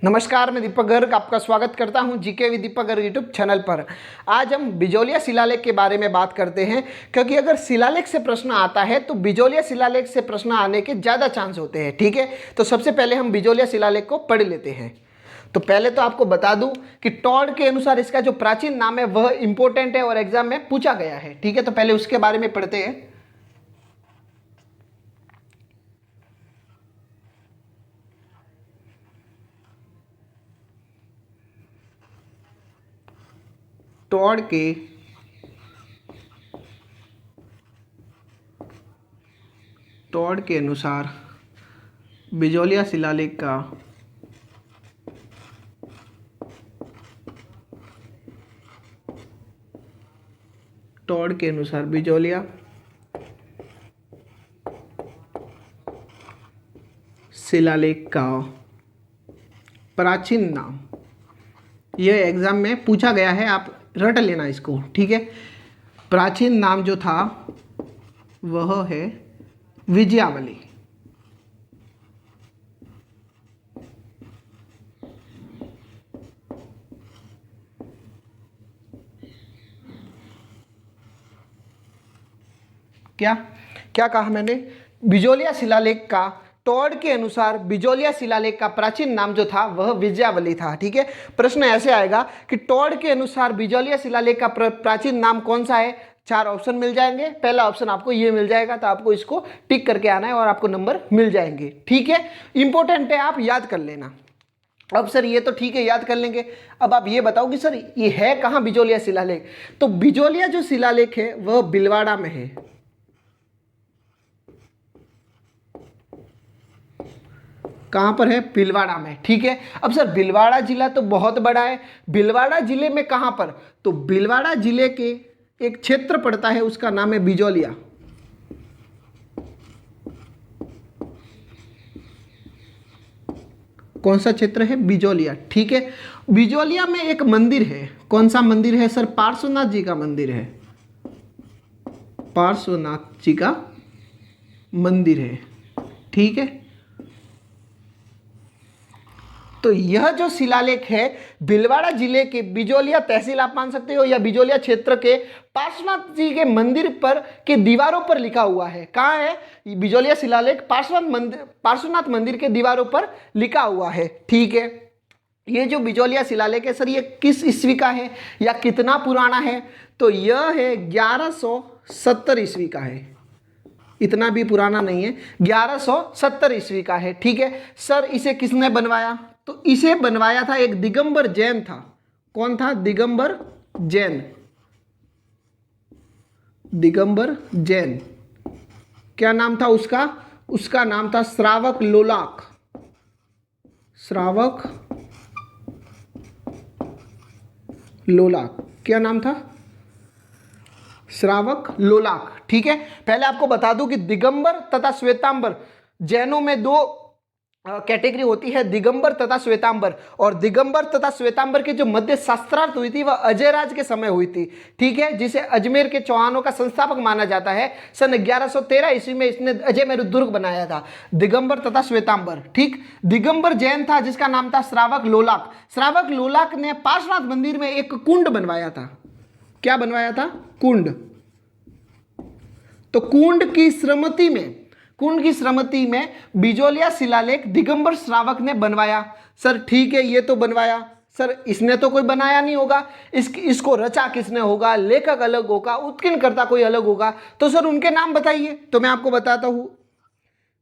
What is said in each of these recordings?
नमस्कार, मैं दीपक गर्ग आपका स्वागत करता हूं GK with Deepak Garg YouTube channel पर। आज हम बिजोलिया शिलालेख के बारे में बात करते हैं, क्योंकि अगर शिलालेख से प्रश्न आता है तो बिजोलिया शिलालेख से प्रश्न आने के ज़्यादा चांस होते हैं। ठीक है, तो सबसे पहले हम बिजोलिया शिलालेख को पढ़ लेते हैं। तो पहले तो आपको बता दूं कि टॉड के अनुसार इसका जो प्राचीन नाम है वह इंपॉर्टेंट है और एग्जाम में पूछा गया है। ठीक है, तो पहले उसके बारे में पढ़ते हैं। टॉड के अनुसार बिजोलिया शिलालेख का बिजोलिया शिलालेख का प्राचीन नाम, यह एग्जाम में पूछा गया है, आप रट लेना इसको। ठीक है, प्राचीन नाम जो था वह है विजयावली। क्या क्या कहा मैंने? बिजोलिया शिलालेख का, टॉड के अनुसार बिजोलिया शिलालेख का प्राचीन नाम जो था वह विजयावली था। ठीक है, प्रश्न ऐसे आएगा कि टॉड के अनुसार बिजोलिया शिलालेख का प्राचीन नाम कौन सा है। 4 ऑप्शन मिल जाएंगे। पहला ऑप्शन आपको ये मिल जाएगा, तो आपको इसको टिक करके आना है और आपको नंबर मिल जाएंगे। ठीक है, इंपॉर्टेंट है, आप याद कर लेना। अब सर ये तो ठीक है, याद कर लेंगे। अब आप ये बताओ कि सर ये है कहाँ बिजोलिया शिलालेख? तो बिजोलिया जो शिलालेख है वह भीलवाड़ा में है। कहाँ पर है? भीलवाड़ा में। ठीक है, अब सर भीलवाड़ा जिला तो बहुत बड़ा है, भीलवाड़ा जिले में कहाँ पर? तो भीलवाड़ा जिले के एक क्षेत्र पड़ता है, उसका नाम है बिजोलिया। कौन सा क्षेत्र है? बिजोलिया। ठीक है, बिजोलिया में एक मंदिर है। कौन सा मंदिर है सर? पार्श्वनाथ जी का मंदिर है। पार्श्वनाथ जी का मंदिर है। ठीक है, तो यह जो शिलालेख है भीलवाड़ा जिले के बिजोलिया तहसील आप मान सकते हो या बिजोलिया क्षेत्र के पार्श्वनाथ जी के मंदिर पर के दीवारों पर लिखा हुआ है। कहाँ है बिजोलिया शिलालेख? पार्श्वनाथ मंदिर के दीवारों पर लिखा हुआ है। ठीक है, ये जो बिजोलिया शिलालेख है सर ये किस ईस्वी का है या कितना पुराना है? तो यह है 1170 ईस्वी का है। इतना भी पुराना नहीं है, 1170 ईस्वी का है। ठीक है, सर इसे किसने बनवाया? तो इसे बनवाया था एक दिगंबर जैन था। कौन था? दिगंबर जैन। दिगंबर जैन। क्या नाम था उसका? उसका नाम था श्रावक लोलाक। श्रावक लोलाक। क्या नाम था? श्रावक लोलाक। ठीक है, पहले आपको बता दूं कि दिगंबर तथा श्वेतांबर, जैनों में 2 कैटेगरी होती है, दिगंबर तथा श्वेतांबर। और दिगंबर तथा श्वेतांबर की जो मध्य शास्त्रार्थ हुई थी वह अजयराज के समय हुई थी। ठीक है, जिसे अजमेर के चौहानों का संस्थापक माना जाता है। सन 1113 ईस्वी में इसने अजयमेरु दुर्ग बनाया था। दिगंबर तथा श्वेतांबर। ठीक, दिगंबर जैन था जिसका नाम था श्रावक लोलाक। श्रावक लोलाक ने पार्श्वनाथ मंदिर में एक कुंड बनवाया था। क्या बनवाया था? कुंड। तो कुंड की श्रीमती में बिजोलिया शिलालेख दिगंबर श्रावक ने बनवाया। सर ठीक है, ये तो बनवाया। सर इसने तो कोई बनाया नहीं होगा, इसको रचा किसने होगा? लेखक अलग होगा, उत्कीर्णकर्ता कोई अलग होगा। तो सर उनके नाम बताइए। तो मैं आपको बताता हूं,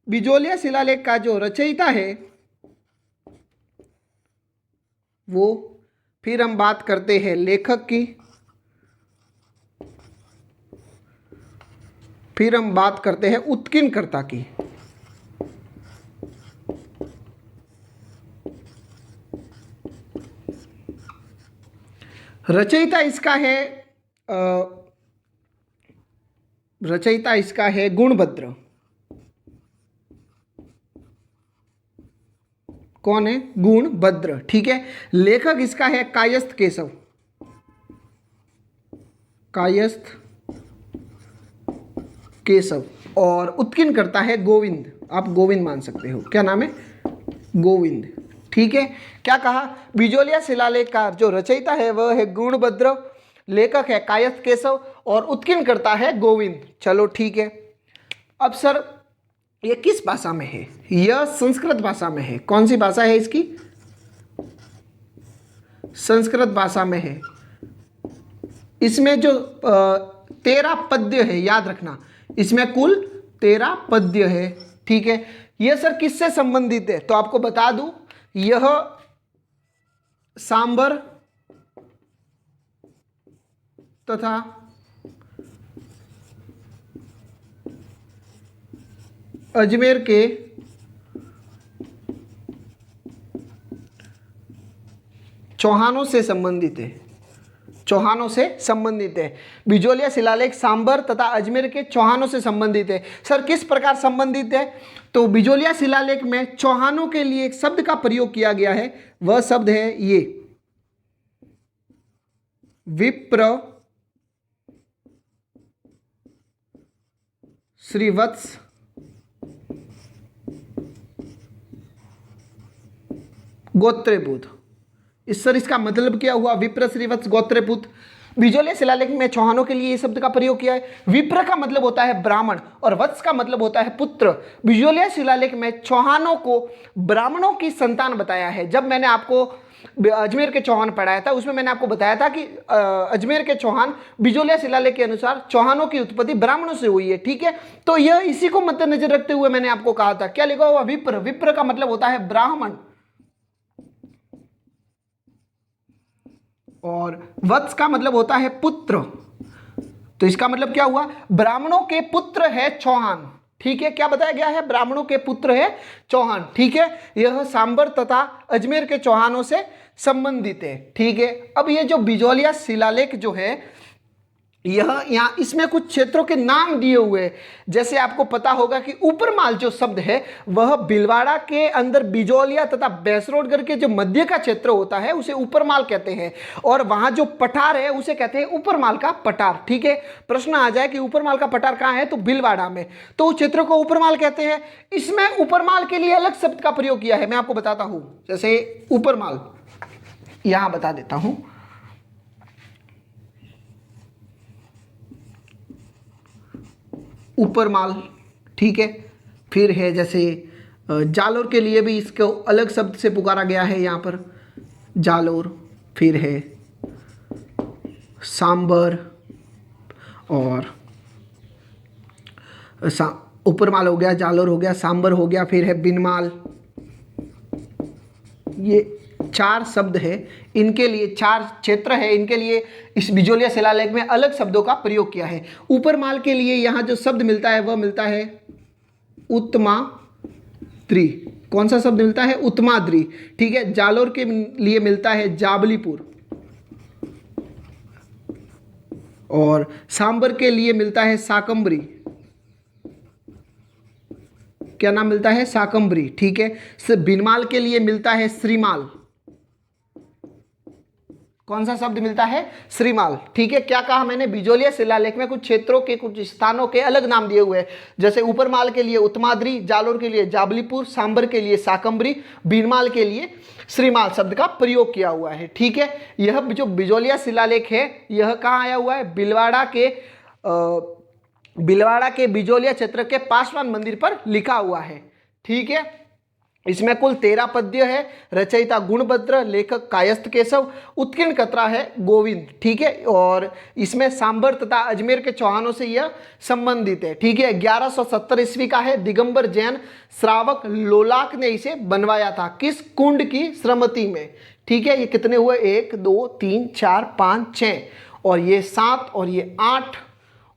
बिजोलिया शिलालेख का जो रचयिता है वो, फिर हम बात करते हैं लेखक की, फिर हम बात करते हैं उत्कीर्णकर्ता की। रचयिता इसका है गुणभद्र। कौन है? गुणभद्र। ठीक है, लेखक इसका है कायस्थ केशव। कायस्थ केशव। और उत्कीर्णकर्ता है गोविंद। आप गोविंद मान सकते हो। क्या नाम है? गोविंद। ठीक है, क्या कहा, बिजोलिया शिलालेख का जो रचयिता है वह है गुणभद्र, लेखक है कायस्थ केशव और उत्कीर्ण करता है गोविंद। चलो ठीक है। अब सर ये किस भाषा में है? यह संस्कृत भाषा में है। कौन सी भाषा है इसकी? संस्कृत भाषा में है। इसमें जो 13 पद्य है, याद रखना, इसमें कुल 13 पद्य है। ठीक है, यह सर किससे संबंधित है? तो आपको बता दूं, यह सांबर तथा अजमेर के चौहानों से संबंधित है। चौहानों से संबंधित है। बिजोलिया शिलालेख सांबर तथा अजमेर के चौहानों से संबंधित है। सर किस प्रकार संबंधित है? तो बिजोलिया शिलालेख में चौहानों के लिए एक शब्द का प्रयोग किया गया है, वह शब्द है ये विप्र श्रीवत्स गोत्रेपुत्र। इस सर इसका मतलब क्या हुआ? विप्र श्रीवत्स गोत्रेपुत्र। बिजोलिया शिलालेख में चौहानों के लिए इस शब्द का प्रयोग किया है। विप्र का मतलब होता है ब्राह्मण और वत्स का मतलब होता है पुत्र। बिजोलिया शिलालेख में चौहानों को ब्राह्मणों की संतान बताया है। जब मैंने आपको अजमेर के चौहान पढ़ाया था उसमें मैंने आपको बताया था कि अजमेर के चौहान बिजोलिया शिलालेख के अनुसार चौहानों की उत्पत्ति ब्राह्मणों से हुई है। ठीक है, तो यह इसी को मद्देनजर रखते हुए मैंने आपको कहा था। क्या लिखा हुआ? विप्र। विप्र का मतलब होता है ब्राह्मण और वत्स का मतलब होता है पुत्र। तो इसका मतलब क्या हुआ? ब्राह्मणों के पुत्र है चौहान। ठीक है, क्या बताया गया है? ब्राह्मणों के पुत्र है चौहान। ठीक है, यह सांबर तथा अजमेर के चौहानों से संबंधित है। ठीक है, अब ये जो बिजोलिया शिलालेख जो है यह यहाँ इसमें कुछ क्षेत्रों के नाम दिए हुए हैं। जैसे आपको पता होगा कि ऊपरमाल जो शब्द है वह भीलवाड़ा के अंदर बिजोलिया तथा बैसरोडगढ़ के जो मध्य का क्षेत्र होता है उसे ऊपरमाल कहते हैं, और वहां जो पठार है उसे कहते हैं ऊपरमाल का पठार। ठीक है, प्रश्न आ जाए कि ऊपरमाल का पठार कहाँ है, तो भीलवाड़ा में, तो उस क्षेत्र को ऊपरमाल कहते हैं। इसमें ऊपरमाल के लिए अलग शब्द का प्रयोग किया है, मैं आपको बताता हूं। जैसे ऊपरमाल यहां बता देता हूं, ऊपरमाल। ठीक है, फिर है जैसे जालोर के लिए भी इसको अलग शब्द से पुकारा गया है, यहाँ पर जालोर। फिर है सांबर और ऊपरमाल हो गया, जालोर हो गया, सांबर हो गया, फिर है बिनमाल। ये 4 शब्द है, इनके लिए 4 क्षेत्र है, इनके लिए इस बिजोलिया शिलालेख में अलग शब्दों का प्रयोग किया है। ऊपरमाल के लिए यहाँ जो शब्द मिलता है वह मिलता है उत्तमाद्रि। कौन सा शब्द मिलता है? उत्तमाद्रि। ठीक है, जालोर के लिए मिलता है जाबलीपुर और सांबर के लिए मिलता है साकंबरी। क्या नाम मिलता है? साकंबरी। ठीक है, बिनमाल के लिए मिलता है श्रीमाल। कौन सा शब्द मिलता है? श्रीमाल। ठीक है, क्या कहा मैंने? बिजोलिया शिलालेख में कुछ क्षेत्रों के, कुछ स्थानों के अलग नाम दिए हुए हैं। जैसे ऊपरमाल के लिए उत्तमाद्रि, जालोर के लिए जाबलीपुर, सांबर के लिए साकंबरी, बीनमाल के लिए श्रीमाल शब्द का प्रयोग किया हुआ है। ठीक है, यह जो बिजोलिया शिलालेख है यह कहाँ आया हुआ है? बिलवाड़ा के बिजोलिया क्षेत्र के पासवान मंदिर पर लिखा हुआ है। ठीक है, इसमें कुल 13 पद्य है। रचयिता गुणभद्र, लेखक कायस्थ केशव, उत्कीर्ण कतरा है गोविंद। ठीक है, और इसमें सांबर तथा अजमेर के चौहानों से यह संबंधित है। ठीक है, 1170 ईस्वी का है। दिगंबर जैन श्रावक लोलाक ने इसे बनवाया था। किस कुंड की श्रीमती में? ठीक है, ये कितने हुए? 1 2 3 4 5 6 और ये 7 और ये 8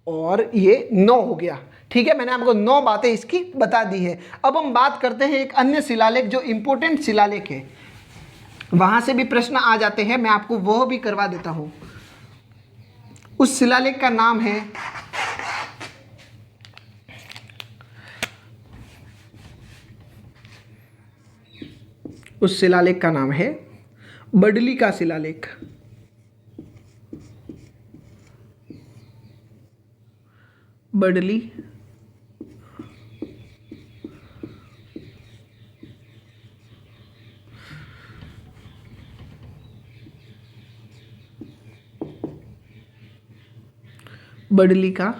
और ये 9 हो गया। ठीक है, मैंने आपको 9 बातें इसकी बता दी है। अब हम बात करते हैं एक अन्य शिलालेख जो इंपोर्टेंट शिलालेख है, वहां से भी प्रश्न आ जाते हैं, मैं आपको वह भी करवा देता हूं। उस शिलालेख का नाम है बडली का शिलालेख। बडली बडली का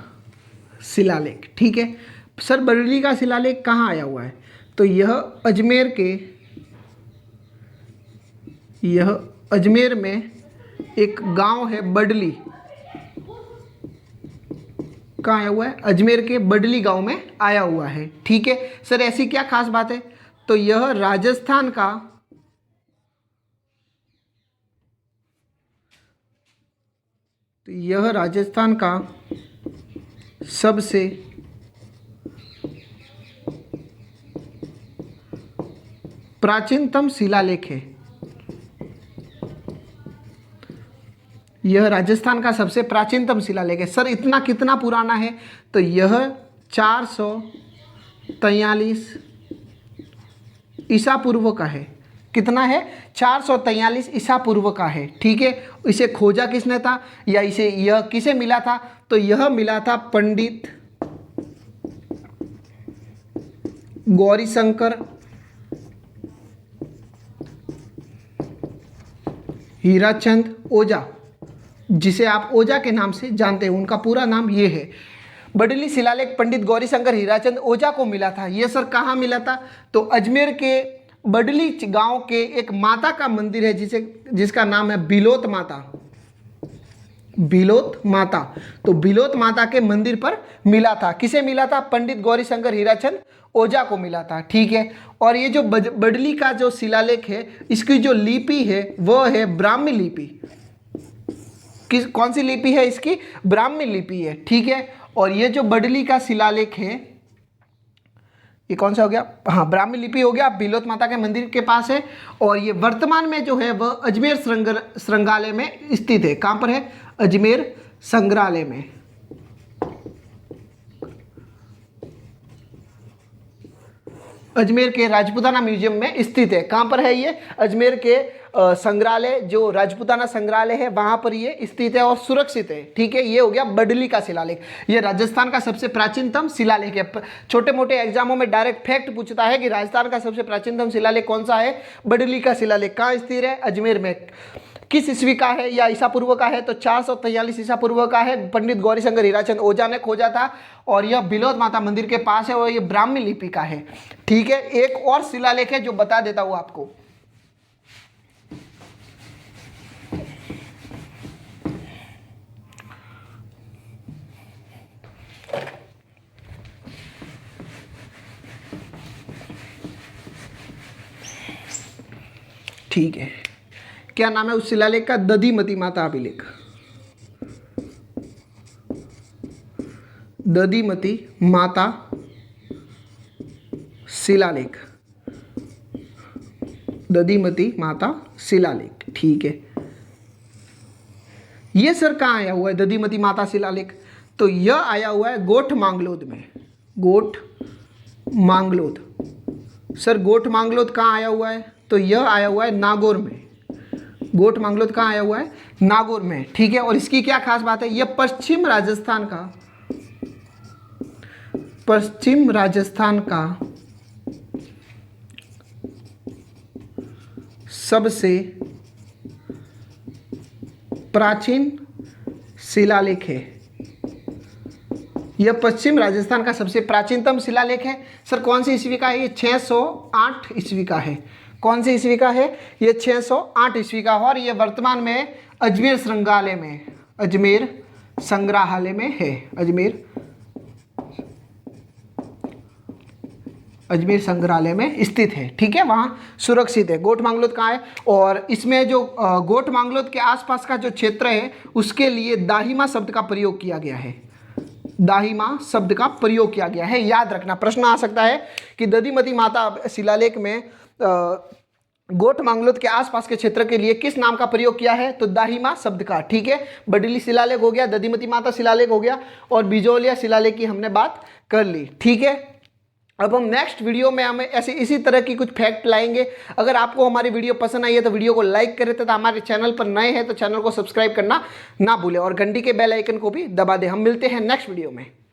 शिलालेख। ठीक है सर, बडली का शिलालेख कहाँ आया हुआ है? तो यह अजमेर में एक गांव है बडली। कहाँ आया हुआ है? अजमेर के बडली गांव में आया हुआ है। ठीक है सर, ऐसी क्या खास बात है? तो यह राजस्थान का सबसे प्राचीनतम शिलालेख है। यह राजस्थान का सबसे प्राचीनतम शिलालेख है। सर इतना कितना पुराना है? तो यह 443 ईसा पूर्व का है। कितना है? 443 ईसा पूर्व का है। ठीक है, इसे खोजा किसने था या यह किसे मिला था? तो यह मिला था पंडित गौरीशंकर हीराचंद ओझा, जिसे आप ओझा के नाम से जानते हैं। उनका पूरा नाम ये है। बडली शिलालेख पंडित गौरीशंकर हीराचंद ओझा को मिला था। ये सर कहाँ मिला था? तो अजमेर के बडली गांव के एक माता का मंदिर है जिसका नाम है बिलोत माता। बिलोत माता, तो बिलोत माता के मंदिर पर मिला था। किसे मिला था? पंडित गौरीशंकर हीराचंद ओझा को मिला था। ठीक है, और ये जो बडली का जो शिलालेख है, इसकी जो लिपि है वह है ब्राह्मी लिपि। कौन सी लिपि है इसकी? ब्राह्मी लिपि है। ठीक है, और ये जो बडली का शिलालेख है ये कौन सा हो गया? हाँ, ब्राह्मी लिपि हो गया, बिलोत माता के मंदिर के पास है। और ये वर्तमान में जो है वह अजमेर संग्रहालय में स्थित है। कहाँ पर है? अजमेर संग्रहालय में। अजमेर के राजपूताना म्यूजियम में स्थित है। कहाँ पर है ये? अजमेर के संग्रहालय, जो राजपूताना संग्रहालय है वहाँ पर ये स्थित है और सुरक्षित है। ठीक है, ये हो गया बडली का शिलालेख। ये राजस्थान का सबसे प्राचीनतम शिलालेख है। छोटे मोटे एग्जामों में डायरेक्ट फैक्ट पूछता है कि राजस्थान का सबसे प्राचीनतम शिलालेख कौन सा है? बडली का शिलालेख। कहाँ स्थित है? अजमेर में। किस ईस्वी का है या ईसा पूर्व का है? तो 443 ईसा पूर्व का है। पंडित गौरीशंकर हीराचंद ओझा ने खोजा था और यह बिलोत माता मंदिर के पास है और यह ब्राह्मी लिपि का है। ठीक है, एक और शिलालेख है जो बता देता हूं आपको। ठीक है, क्या नाम है उस शिलालेख का? दधिमती माता अभिलेख। दधिमती माता शिलालेख। दधिमती माता शिलालेख। ठीक है, ये सर कहाँ आया हुआ है दधिमती माता शिलालेख? तो यह आया हुआ है गोठ मांगलोद में। गोठ मांगलोद। सर गोठ मांगलोद कहाँ आया हुआ है? तो यह आया हुआ है नागौर में। गोठ मांगलोद कहाँ आया हुआ है? नागौर में। ठीक है, और इसकी क्या खास बात है? यह पश्चिम राजस्थान का सबसे प्राचीन शिलालेख है। यह पश्चिम राजस्थान का सबसे प्राचीनतम शिलालेख है। सर कौन सी ईस्वी का है? ये 608 ईस्वी का है। कौन सी ईस्वी का है? ये 608 ईस्वी का है और ये वर्तमान में अजमेर संग्रहालय में है। अजमेर संग्रहालय में स्थित है। ठीक है, वहाँ सुरक्षित है। गोठ मांगलोद कहाँ है? और इसमें जो गोठ मांगलोद के आसपास का जो क्षेत्र है उसके लिए दाहिमा शब्द का प्रयोग किया गया है। दाहिमा शब्द का प्रयोग किया गया है, याद रखना। प्रश्न आ सकता है कि दधिमती माता शिलालेख में गोठ मांगलोद के आसपास के क्षेत्र के लिए किस नाम का प्रयोग किया है? तो दाहिमा शब्द का। ठीक है, बडली शिलालेख हो गया, दधिमती माता शिलालेख हो गया और बिजोलिया शिलालेख की हमने बात कर ली। ठीक है, अब हम नेक्स्ट वीडियो में हमें ऐसे इसी तरह की कुछ फैक्ट लाएंगे। अगर आपको हमारी वीडियो पसंद आई है तो वीडियो को लाइक करें तथा हमारे चैनल पर नए हैं तो चैनल को सब्सक्राइब करना ना भूलें और घंटी के बेल आइकन को भी दबा दें। हम मिलते हैं नेक्स्ट वीडियो में।